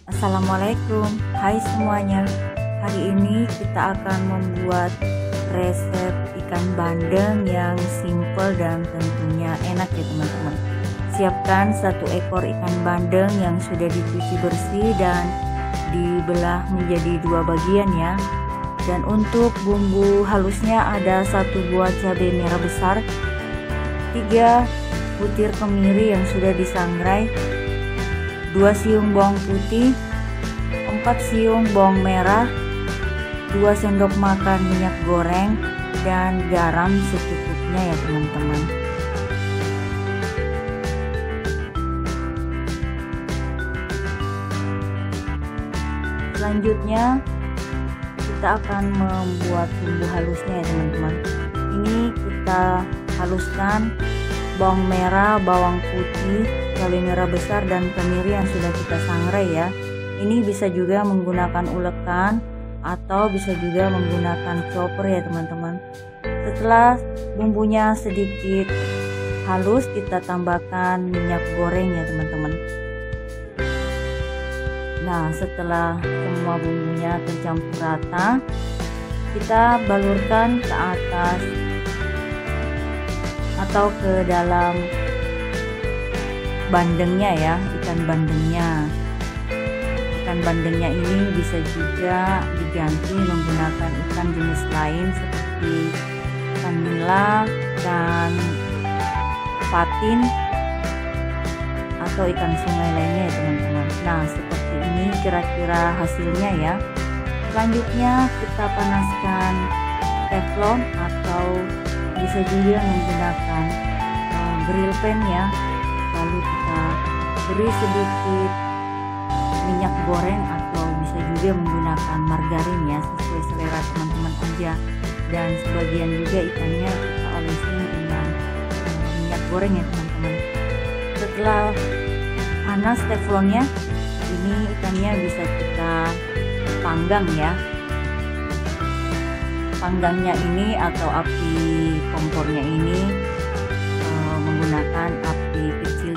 Assalamualaikum, hai semuanya. Hari ini kita akan membuat resep ikan bandeng yang simple dan tentunya enak ya teman-teman. Siapkan 1 ekor ikan bandeng yang sudah dicuci bersih dan dibelah menjadi 2 bagian ya. Dan untuk bumbu halusnya ada 1 buah cabai merah besar, 3 butir kemiri yang sudah disangrai, 2 siung bawang putih, 4 siung bawang merah, 2 sendok makan minyak goreng, dan garam secukupnya ya teman-teman. Selanjutnya kita akan membuat bumbu halusnya ya teman-teman. Ini kita haluskan bawang merah, bawang putih, cabai merah besar, dan kemiri yang sudah kita sangrai ya. Ini bisa juga menggunakan ulekan atau bisa juga menggunakan chopper ya teman-teman. Setelah bumbunya sedikit halus, kita tambahkan minyak goreng ya teman-teman. Nah, setelah semua bumbunya tercampur rata, kita balurkan ke atas atau ke dalam bandengnya ya, ikan bandengnya. Ikan bandengnya ini bisa juga diganti menggunakan ikan jenis lain seperti ikan nila, ikan patin, atau ikan sungai lainnya ya teman-teman. Nah, seperti ini kira-kira hasilnya ya. Selanjutnya kita panaskan teflon atau bisa juga menggunakan grill pan ya. Lalu kita beri sedikit minyak goreng atau bisa juga menggunakan margarin ya, sesuai selera teman-teman aja. Dan sebagian juga ikannya kita olesin dengan minyak goreng ya teman-teman. Setelah panas teflonnya, ini ikannya bisa kita panggang ya. Panggangnya ini atau api kompornya ini menggunakan api kecil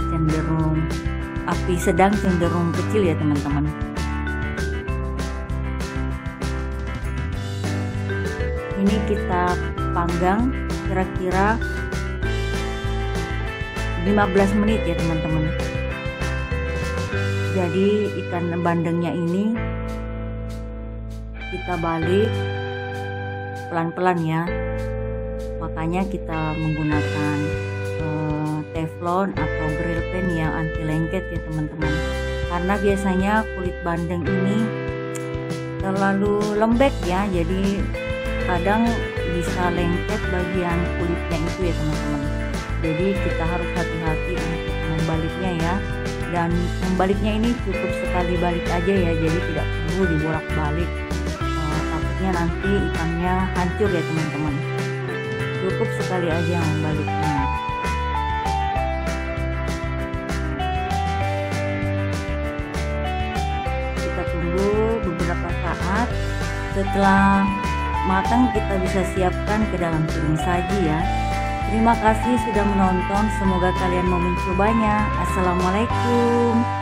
api sedang cenderung kecil ya teman-teman. Ini kita panggang kira-kira 15 menit ya teman-teman. Jadi ikan bandengnya ini kita balik pelan-pelan ya, makanya kita menggunakan teflon atau grill pan yang anti lengket ya teman-teman. Karena biasanya kulit bandeng ini terlalu lembek ya, jadi kadang bisa lengket bagian kulitnya itu ya teman-teman. Jadi kita harus hati-hati untuk membaliknya ya. Dan membaliknya ini cukup sekali balik aja ya, jadi tidak perlu dibolak-balik. Takutnya nanti ikannya hancur ya teman-teman. Cukup sekali aja membaliknya. Kita tunggu beberapa saat. Setelah matang kita bisa siapkan ke dalam piring saji ya. Terima kasih sudah menonton, semoga kalian mau mencobanya. Assalamualaikum.